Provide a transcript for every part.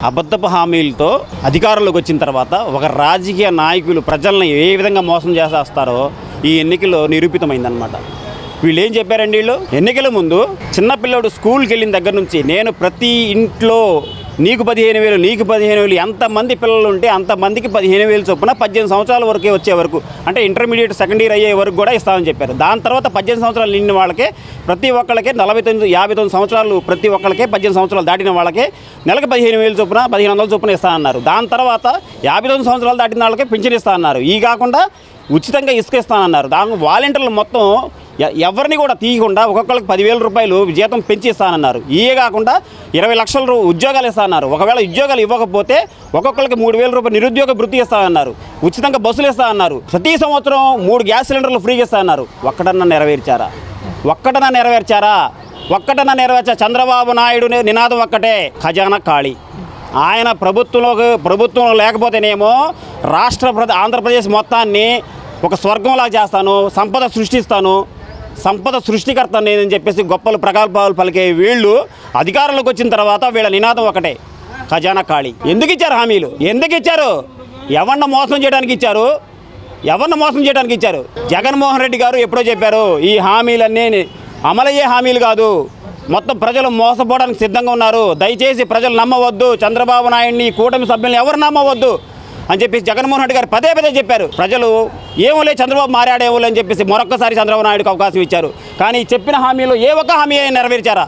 అబద్ధపు హామీలతో అధికారంలోకి వచ్చిన తర్వాత ఒక రాజకీయ నాయకులు ప్రజలను ఏ విధంగా మోసం చేసేస్తారో ఈ ఎన్నికల్లో నిరూపితమైందనమాట. వీళ్ళు ఏం చెప్పారండి, వీళ్ళు ఎన్నికల ముందు చిన్నపిల్లడు స్కూల్కి వెళ్ళిన దగ్గర నుంచి నేను ప్రతి ఇంట్లో నీకు 15,000 నీకు 15,000 ఎంతమంది పిల్లలు ఉంటే అంతమందికి 15,000 చొప్పున 18 సంవత్సరాల వరకే వచ్చే వరకు, అంటే ఇంటర్మీడియట్ సెకండ్ ఇయర్ అయ్యే వరకు కూడా ఇస్తామని చెప్పారు. దాని తర్వాత 18 సంవత్సరాలు నిండిన వాళ్ళకే ప్రతి ఒక్కళ్ళకే 59 సంవత్సరాలు ప్రతి ఒక్కళ్ళకే 18 సంవత్సరాలు దాటిన వాళ్ళకే నెలకు 15,000 చొప్పున 1,500 చొప్పున ఇస్తా అన్నారు. దాని తర్వాత 59 సంవత్సరాలు దాటిన వాళ్ళకే పింఛన్ ఇస్తా అన్నారు. ఈ కాకుండా ఉచితంగా ఇసుక ఇస్తానన్నారు. దాని వాలంటీర్లు మొత్తం ఎవరిని కూడా తీయకుండా ఒక్కొక్కరికి 10,000 రూపాయలు జీతం పెంచి ఇస్తానన్నారు. ఇవే కాకుండా 20 లక్షల ఉద్యోగాలు ఇస్తానన్నారు. ఒకవేళ ఉద్యోగాలు ఇవ్వకపోతే ఒక్కొక్కరికి 3,000 రూపాయలు నిరుద్యోగ వృత్తి ఇస్తానన్నారు. ఉచితంగా బస్సులు ఇస్తానన్నారు. ప్రతి సంవత్సరం 3 గ్యాస్ సిలిండర్లు ఫ్రీగా ఇస్తానన్నారు. ఒక్కటన్నా నెరవేర్చారా? ఒక్కటన్నా నెరవేర్చా? చంద్రబాబు నాయుడు నినాదం ఒక్కటే, ఖజానా ఖాళీ. ఆయన ప్రభుత్వంలో లేకపోతేనేమో ఆంధ్రప్రదేశ్ మొత్తాన్ని ఒక స్వర్గంలా చేస్తాను, సంపద సృష్టికర్త నేనని చెప్పేసి గొప్పలు ప్రగల్భాలు పలికే వీళ్ళు అధికారంలోకి వచ్చిన తర్వాత వీళ్ళ నినాదం ఒకటే, ఖజానా ఖాళీ. ఎందుకు ఇచ్చారు హామీలు? ఎందుకు ఇచ్చారు? ఎవరిని మోసం చేయడానికి ఇచ్చారు? జగన్మోహన్ రెడ్డి గారు ఎప్పుడో చెప్పారు, ఈ హామీలన్నీ అమలయ్యే హామీలు కాదు, మొత్తం ప్రజలు మోసపోవడానికి సిద్ధంగా ఉన్నారు, దయచేసి ప్రజలు నమ్మవద్దు, చంద్రబాబు నాయుడిని కూటమి సభ్యులను ఎవరు నమ్మవద్దు అని చెప్పేసి జగన్మోహన్ రెడ్డి గారు పదే చెప్పారు. ప్రజలు ఏమోలే చంద్రబాబు మారాడేమోలే అని చెప్పేసి మరొక్కసారి చంద్రబాబు నాయుడుకి అవకాశం ఇచ్చారు. కానీ చెప్పిన హామీలో ఏ ఒక్క హామీ అయినా నెరవేర్చారా?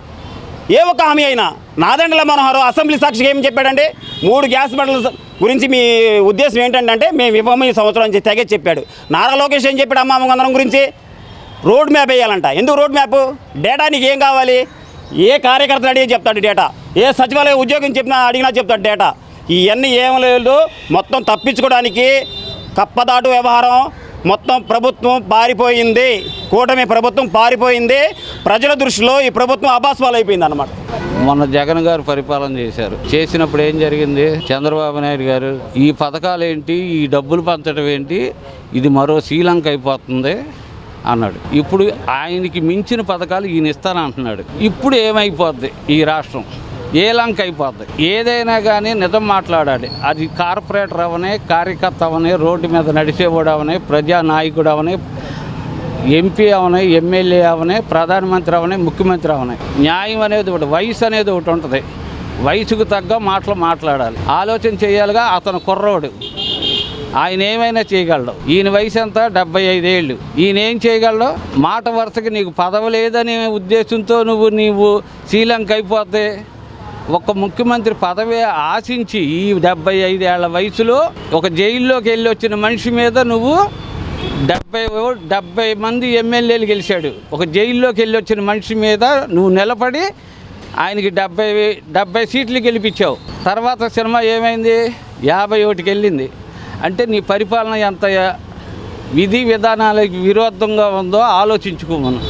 ఏ ఒక్క హామీ అయినా? నాదెండ్ల మనోహర్ అసెంబ్లీ సాక్షిగా ఏం చెప్పాడండి? 3 గ్యాస్ బండల గురించి మీ ఉద్దేశం ఏంటంటే మేము ఇవ్వము ఈ సంవత్సరం అని తెగే చెప్పాడు. నారా లోకేష్ ఏం చెప్పాడు? అమ్మ గురించి రోడ్ మ్యాప్ వేయాలంట. ఎందుకు రోడ్ మ్యాప్? డేటా నీకు ఏం కావాలి? ఏ కార్యకర్తలు అడిగి చెప్తాడు డేటా, ఏ సచివాలయ ఉద్యోగం అడిగినా చెప్తాడు డేటా. ఇవన్నీ ఏం లేదు, మొత్తం తప్పించుకోవడానికి కప్పదాటు వ్యవహారం. మొత్తం ప్రభుత్వం పారిపోయింది, కూటమి ప్రభుత్వం పారిపోయింది. ప్రజల దృష్టిలో ఈ ప్రభుత్వం అబాస్పాలు అయిపోయింది అన్నమాట. మొన్న జగన్ గారు పరిపాలన చేసినప్పుడు ఏం జరిగింది? చంద్రబాబు నాయుడు గారు ఈ పథకాలు ఏంటి, ఈ డబ్బులు పంచడం ఏంటి, ఇది మరో శ్రీలంక అయిపోతుంది అన్నాడు. ఇప్పుడు ఆయనకి మించిన పథకాలు ఈయన ఇస్తానంటున్నాడు. ఇప్పుడు ఏమైపోద్ది? ఈ రాష్ట్రం ఏ లంక అయిపోద్ది? ఏదైనా కానీ నిజం మాట్లాడాలి. అది కార్పొరేటర్ అవనే, కార్యకర్త అవనే, రోడ్డు మీద నడిచేవాడు అవనే, ప్రజానాయకుడు అవనే, ఎంపీ అవనే, ఎమ్మెల్యే అవనే, ప్రధానమంత్రి అవనే, ముఖ్యమంత్రి అవనే, న్యాయం అనేది ఒకటి, వయసు అనేది ఒకటి ఉంటుంది. వయసుకు తగ్గ మాటలు మాట్లాడాలి, ఆలోచన చేయాలిగా. అతను కుర్రోడు, ఆయన ఏమైనా చేయగలడు. ఈయన వయసు ఎంత? 75 ఏళ్ళు. ఈయన ఏం చేయగలడు? మాట వరుసకి నీకు పదవి లేదనే ఉద్దేశంతో నీవు శ్రీలంక అయిపోతే, ఒక ముఖ్యమంత్రి పదవి ఆశించి ఈ 75 ఏళ్ల వయసులో ఒక జైల్లోకి వెళ్ళి వచ్చిన మనిషి మీద నువ్వు 70 మంది ఎమ్మెల్యేలు గెలిచాడు. ఒక జైల్లోకి వెళ్ళి వచ్చిన మనిషి మీద నువ్వు నిలబడి ఆయనకి 70 సీట్లు గెలిపించావు. తర్వాత సినిమా ఏమైంది? 51కి వెళ్ళింది. అంటే నీ పరిపాలన ఎంత విధి విధానాలకు విరుద్ధంగా ఉందో ఆలోచించుకోమను.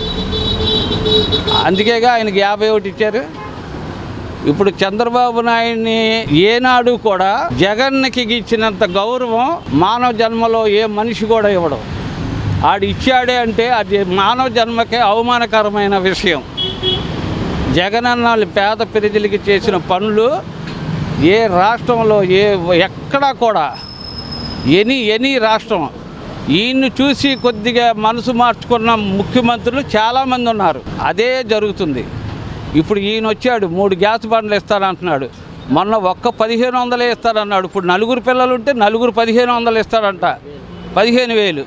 అందుకేగా ఆయనకి 51 ఇచ్చారు. ఇప్పుడు చంద్రబాబు నాయుడిని ఏనాడు కూడా జగన్కి ఇచ్చినంత గౌరవం మానవ జన్మలో ఏ మనిషి కూడా ఇవ్వడం. ఆడు ఇచ్చాడే అంటే అది మానవ జన్మకే అవమానకరమైన విషయం. జగన్ అన్న పేద ప్రజలకి చేసిన పనులు ఏ రాష్ట్రంలో ఎక్కడా కూడా ఎనీ రాష్ట్రం ఈయన్ని చూసి కొద్దిగా మనసు మార్చుకున్న ముఖ్యమంత్రులు చాలామంది ఉన్నారు. అదే జరుగుతుంది. ఇప్పుడు ఈయన వచ్చాడు, 3 గ్యాస్ బండ్లు ఇస్తానంటున్నాడు. మొన్న 1,500 ఇస్తాడన్నాడు. ఇప్పుడు 4 పిల్లలు ఉంటే 1500 ఇస్తాడంట, 15,000.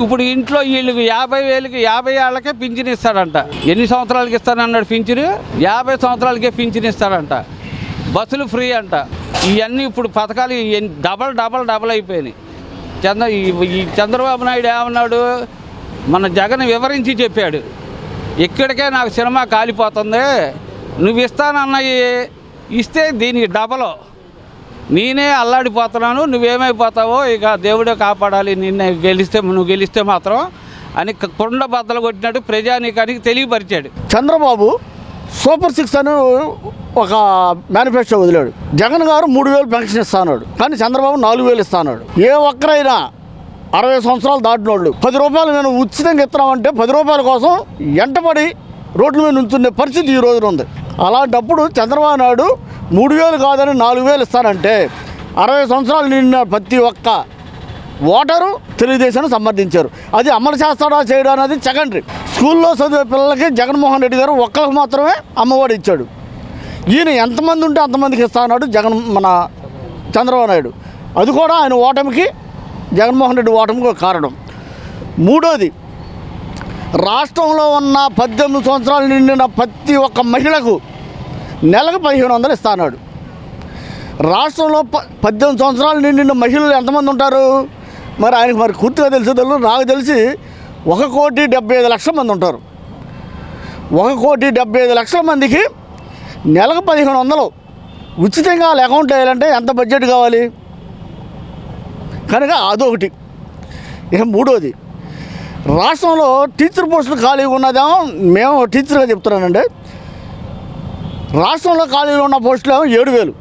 ఇప్పుడు ఇంట్లో వీళ్ళు 50,000కి 50 ఏళ్ళకే పింఛన్ ఇస్తాడంట. ఎన్ని సంవత్సరాలకి ఇస్తానన్నాడు పింఛను? 50 సంవత్సరాలకే పింఛన్ ఇస్తాడంట. బస్సులు ఫ్రీ అంట. ఇవన్నీ ఇప్పుడు పథకాలు డబల్ అయిపోయినాయి. ఈ చంద్రబాబు నాయుడు ఏమన్నాడు? మన జగన్ వివరించి చెప్పాడు, ఇక్కడికే నాకు సినిమా కాలిపోతుంది, నువ్వు ఇస్తానన్నవి ఇస్తే దీనికి డబల్, నేనే అల్లాడిపోతున్నాను, నువ్వేమైపోతావో ఇక దేవుడే కాపాడాలి, నువ్వు గెలిస్తే మాత్రం అని కొండ బద్దలు కొట్టినట్టు ప్రజానీకానికి తెలియపరిచాడు. చంద్రబాబు సూపర్ 6 అని ఒక మేనిఫెస్టో వదిలాడు. జగన్ గారు 3,000 పెన్షన్ ఇస్తాడు, కానీ చంద్రబాబు 4,000 ఇస్తాడు. ఏ ఒక్కరైనా 60 సంవత్సరాలు దాటిన వాళ్ళు 10 రూపాయలు నేను ఉచితంగా ఇస్తున్నామంటే 10 రూపాయల కోసం ఎంటపడి రోడ్ల మీద నుంచునే పరిస్థితి ఈ రోజున ఉంది. అలాంటప్పుడు చంద్రబాబు నాయుడు 3000 కాదని 4000 ఇస్తానంటే 60 సంవత్సరాలు నిండిన ప్రతి ఒక్క ఓటరు తెలుగుదేశాన్ని సమర్థించారు. అది అమలు చేస్తాడా చేయడా అనేది సెకండరీ. స్కూల్లో చదివే పిల్లలకి జగన్మోహన్ రెడ్డి గారు ఒక్కరికి మాత్రమే అమ్మఒడి ఇచ్చాడు. ఈయన ఎంతమంది ఉంటే అంతమందికి ఇస్తా అన్నాడు మన చంద్రబాబు నాయుడు. అది కూడా ఆయన ఓటమికి, జగన్మోహన్ రెడ్డి ఓటమికి ఒక కారణం. మూడోది, రాష్ట్రంలో ఉన్న 18 సంవత్సరాలు నిండిన ప్రతి ఒక్క మహిళకు నెలకు 1500 ఇస్తా అన్నాడు. రాష్ట్రంలో 18 సంవత్సరాలు నిండిన మహిళలు ఎంతమంది ఉంటారు? మరి ఆయనకు మరి పూర్తిగా తెలిసేది నాకు తెలిసి 1,75,00,000 మంది ఉంటారు. 1,75,00,000 మందికి నెలకు 1500 ఉచితంగా వాళ్ళ అకౌంట్ వేయాలంటే ఎంత బడ్జెట్ కావాలి? కనుక అదొకటి. ఇక మూడోది, రాష్ట్రంలో టీచర్ పోస్టులు ఖాళీగా ఉన్నదేమో, మేము టీచర్గా చెప్తున్నానండి, రాష్ట్రంలో ఖాళీగా ఉన్న పోస్టులు ఏమో 7,000.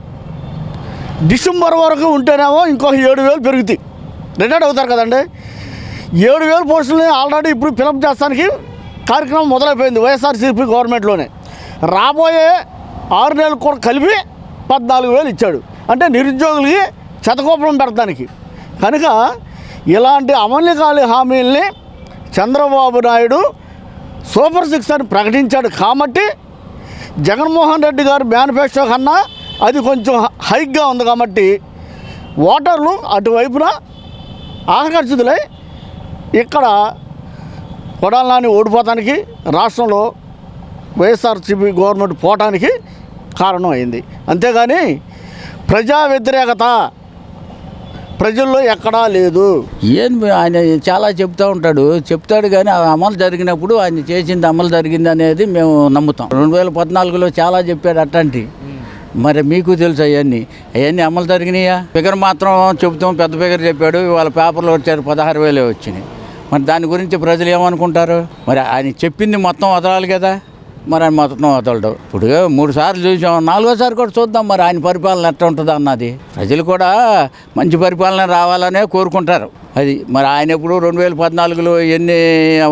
డిసెంబర్ వరకు ఉంటేనేమో ఇంకొక 7,000 పెరుగుతాయి. రిటైర్డ్ అవుతారు కదండి. 7,000 పోస్టులని ఆల్రెడీ ఇప్పుడు ఫిలప్ చేస్తానికి కార్యక్రమం మొదలైపోయింది వైఎస్ఆర్సీపీ గవర్నమెంట్లోనే. రాబోయే 6 నెలలు కూడా కలిపి 14,000 ఇచ్చాడు. అంటే నిరుద్యోగులకి చెతకోపడం పెడతానికి. కనుక ఇలాంటి అమలుకాలి హామీల్ని చంద్రబాబు నాయుడు సూపర్ 6 అని ప్రకటించాడు. కాబట్టి జగన్మోహన్ రెడ్డి గారు మేనిఫెస్టో కన్నా అది కొంచెం హైక్గా ఉంది. కాబట్టి ఓటర్లు అటువైపున ఆకర్షితులై ఇక్కడ కొడాలి నాని ఓడిపోవటానికి, రాష్ట్రంలో వైఎస్ఆర్సీపీ గవర్నమెంట్ పోవటానికి కారణం అయింది. అంతేగాని ప్రజా వ్యతిరేకత ప్రజల్లో ఎక్కడా లేదు. ఆయన చాలా చెప్తాడు కానీ ఆ అమలు జరిగినప్పుడు ఆయన చేసింది అమలు జరిగింది అనేది మేము నమ్ముతాం. 2014లో చాలా చెప్పాడు అట్లాంటి. మరి మీకు తెలుసు అవన్నీ అమలు జరిగినాయా? ఫిగర్ మాత్రం చెబుతాం, పెద్ద ఫిగర్ చెప్పాడు, వాళ్ళ పేపర్లో వచ్చారు 16,000 వచ్చినాయి. మరి దాని గురించి ప్రజలు ఏమనుకుంటారు? మరి ఆయన చెప్పింది మొత్తం వదలాలి కదా. మరి ఆయన మొత్తం వదలడు. ఇప్పుడు 3 సార్లు చూసాం, 4వసారి కూడా చూద్దాం మరి ఆయన పరిపాలన ఎట్లా ఉంటుంది అన్నది. ప్రజలు కూడా మంచి పరిపాలన రావాలనే కోరుకుంటారు. అది మరి ఆయన ఎప్పుడు 2014లో ఎన్ని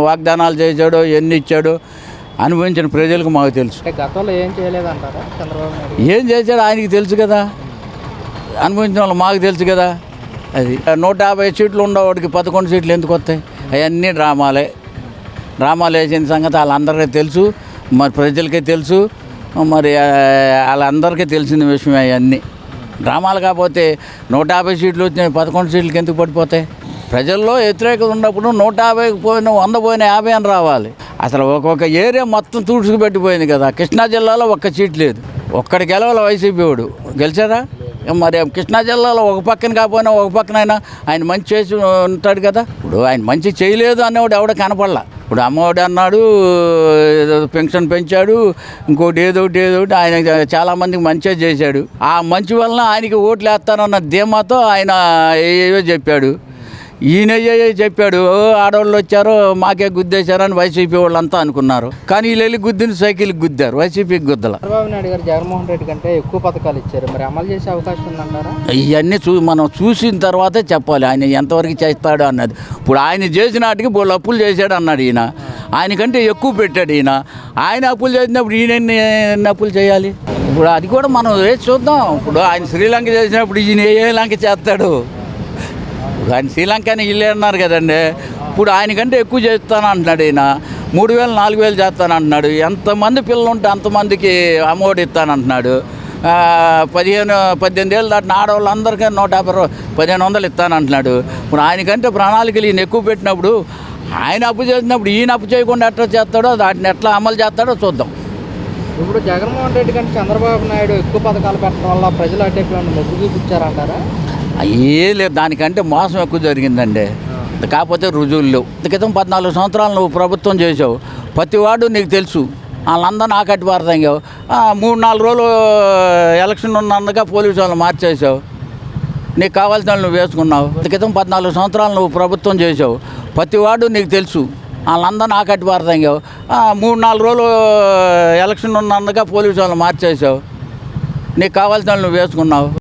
వాగ్దానాలు చేశాడో, ఎన్ని ఇచ్చాడో అనుభవించిన ప్రజలకు మాకు తెలుసు. గతంలో ఏం చేయలేదంటారా చంద్రబాబు నాయుడు? ఏం చేశాడో ఆయనకి తెలుసు కదా, అనుభవించిన వాళ్ళు మాకు తెలుసు కదా. అది 150 సీట్లు ఉండేవాడికి 11 సీట్లు ఎందుకు వస్తాయి? అవన్నీ డ్రామాలు వేసిన సంగతి వాళ్ళందరికీ తెలుసు, మరి ప్రజలకే తెలుసు, మరి వాళ్ళందరికీ తెలిసిన విషయం. అవన్నీ డ్రామాలు కాకపోతే 150 సీట్లు వచ్చినాయి, 11 సీట్లకి ఎందుకు పడిపోతాయి? ప్రజల్లో వ్యతిరేకత ఉన్నప్పుడు 150 పోయిన 100 పోయిన 50 అని రావాలి. అసలు ఒక్కొక్క ఏరియా మొత్తం తూడ్చుకు పెట్టిపోయింది కదా. కృష్ణా జిల్లాలో ఒక్క సీట్ లేదు. ఒక్కడికి గెలవాలి వైసీపీ వాడు. గెలిచారా? మరి కృష్ణా జిల్లాలో ఒక పక్కన కాకపోయినా ఒక పక్కనైనా ఆయన మంచి చేసి ఉంటాడు కదా. ఇప్పుడు ఆయన మంచి చేయలేదు అనేవాడు ఎవడ కనపడలా. ఇప్పుడు అమ్మఒడి అన్నాడు, పెన్షన్ పెంచాడు, ఇంకోటి ఏదోటి ఆయన చాలామందికి మంచిగా చేశాడు. ఆ మంచి వలన ఆయనకి ఓట్లు వేస్తానన్న ధీమాతో ఆయన ఏవో చెప్పాడు. ఈయన చెప్పాడు, ఆడవాళ్ళు వచ్చారు మాకే గుద్దేశారని వైసీపీ వాళ్ళంతా అనుకున్నారు. కానీ వీళ్ళు వెళ్ళి గుద్దిన సైకిల్కి గుద్దారు, వైసీపీకి గుద్దల. చంద్రబాబు నాయుడు గారు జగన్మోహన్ రెడ్డి కంటే ఎక్కువ పథకాలు ఇచ్చారు, మరి అమలు చేసే అవకాశం ఉందంటారా? ఇవన్నీ మనం చూసిన తర్వాతే చెప్పాలి ఆయన ఎంతవరకు చేస్తాడు అన్నది. ఇప్పుడు ఆయన చేసిన వాటికి బోళ్ళు అప్పులు చేశాడు అన్నాడు ఈయన. ఆయనకంటే ఎక్కువ పెట్టాడు ఈయన. ఆయన అప్పులు చేసినప్పుడు ఈయన ఎన్ని అప్పులు చేయాలి? ఇప్పుడు అది కూడా మనం వేసి చూద్దాం. ఇప్పుడు ఆయన శ్రీలంక చేసినప్పుడు ఈయన ఏ లంక చేస్తాడు? ఆయన శ్రీలంకని ఇల్లు అన్నారు కదండి. ఇప్పుడు ఆయనకంటే ఎక్కువ చేస్తాను అంటున్నాడు ఈయన. 3,000 4,000 చేస్తాను అంటున్నాడు. ఎంతమంది పిల్లలు ఉంటే అంతమందికి అమ్మఒడి ఇస్తానంటున్నాడు. 18 ఏళ్ళు దాటిన ఆడవాళ్ళందరికీ 150-1,500 ఇస్తానంటున్నాడు. ఇప్పుడు ఆయనకంటే ప్రణాళికలు ఈయన ఎక్కువ పెట్టినప్పుడు, ఆయన అప్పు చేసినప్పుడు ఈయన అప్పు చేయకుండా ఎట్లా చేస్తాడో, వాటిని ఎట్లా అమలు చేస్తాడో చూద్దాం. ఇప్పుడు జగన్మోహన్ రెడ్డి కంటే చంద్రబాబు నాయుడు ఎక్కువ పథకాలు పెట్టడం వల్ల ప్రజలు అంటే మొగ్గు చూపించారంటారా? ఏ లేదు, దానికంటే మోసం ఎక్కువ జరిగిందండి. కాకపోతే రుజువులు లేవు. క్రితం 14 సంవత్సరాలు నువ్వు ప్రభుత్వం చేసావు, ప్రతి వాడు నీకు తెలుసు, వాళ్ళందరూ నా కట్టి పారదంగావు. 3-4 రోజులు ఎలక్షన్ ఉన్నందుగా పోలీసు వాళ్ళు మార్చేసావు. నీకు కావాల్సిన వాళ్ళు నువ్వు వేసుకున్నావు. క్రితం 14 సంవత్సరాలు నువ్వు ప్రభుత్వం చేసావు, ప్రతి వాడు నీకు తెలుసు, వాళ్ళందరూ నా కట్టి పారదంగావు. 3-4 రోజులు ఎలక్షన్ ఉన్నందుగా పోలీసు వాళ్ళు మార్చేసావు. నీకు కావాల్సిన వాళ్ళు నువ్వు వేసుకున్నావు.